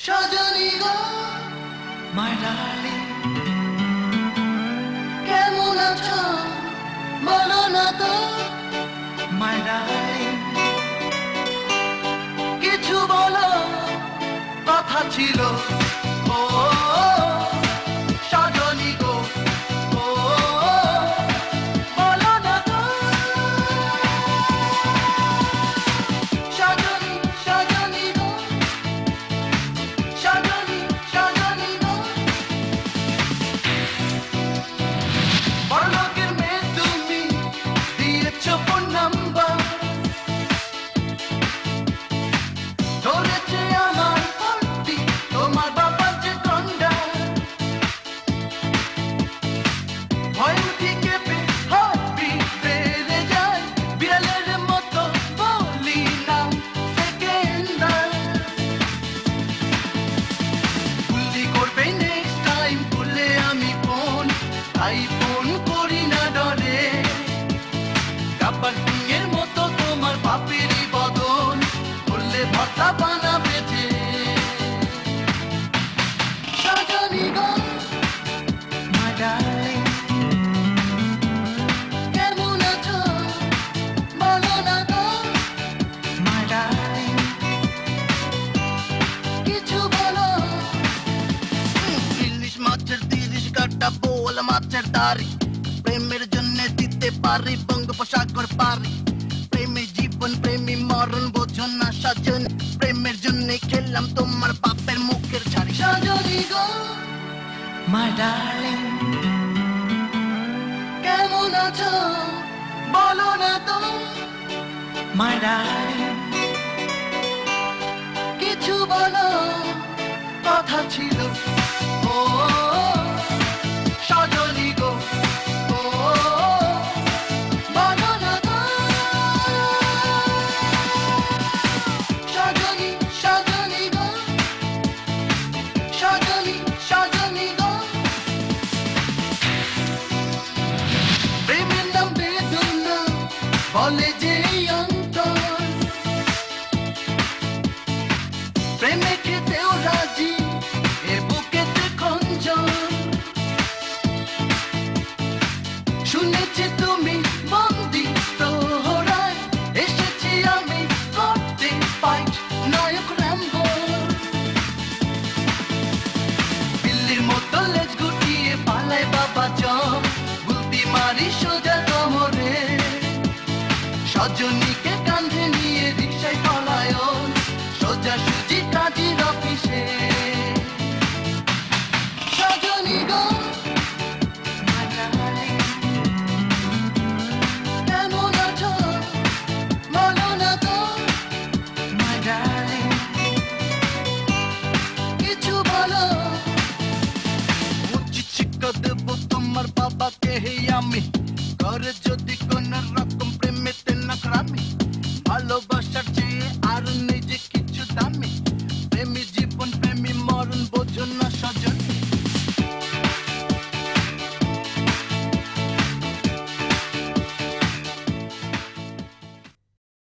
Sajani go my darling কেমন আছো বলো না তো my darling কিছু বলো কথা ছিল ও সজনী গো ও বলো না তো সজনী সজনী গো সজনী সজনী গো বড়লোকের মেয়ে তুমি দিয়েছো ফোন নাম্বার ধরেছে আমার ফোনটি তোমার বাবার যে গন্ডা ভয় উঠি কেঁপে হার্টবিট বেড়ে যায় বিড়ালের মতো বলি না সেকেন্ডার ভুললি করবে নেক্সট টাইম করলে আমি ফোন তাই ফোন করি না ডরে গাব্বার সিংয়ের মতো তোমার বাপেরই বদন করলে ভর্তা বানাবে যে সজনী গো my darling কেমন আছো বলো না তো my darling কিছু বলো ইলিশ মাছের 30 কাটা বোল মাছের দাড়ি প্রেমের জন্য দিতে পারি বঙ্গোপসাগর পারি প্রেমে জীবন প্রেমী মরণ বোঝো না সজনী প্রেমের জন্য খেললাম তোমার বাপের মুখের ছাড়ি সজনী গো my darling কেমন আছো বলো না তো my darling কিছু বলো কথা ছিল ও সজনী গো ও বলো না তো সজনী সজনী গো সজনী সজনী গো প্রেমের নাম বেদনা বলে যে অন্তর প্রেমে খেতেও রাজি এ বুকেতে খঞ্জন শুনেছি তুমি বন্দি তোহরায় এসেছি আমি করতে ফাইট নায়ক রামবো দিল্লির মতো লেজ গুটিয়ে পালায় বাবা জম গুলতি মারি সোজা কোমরে সজনীকে কাঁধে নিয়ে রিকশায় পলায়ন সোজা সুজি কাজীর অফিসে সজনী গো my darling কেমন আছো বলো না তো my darling কিছু বলো উচিত শিক্ষা দেবো তোমার বাবাকে হে আমি করে যদি কোন রকম প্রেমেতে নাকরামি ভালোবাসার চেয়ে আর নেই যে কিছু দামি প্রেমী জীবন প্রেমী মরণ বোঝো না সজনী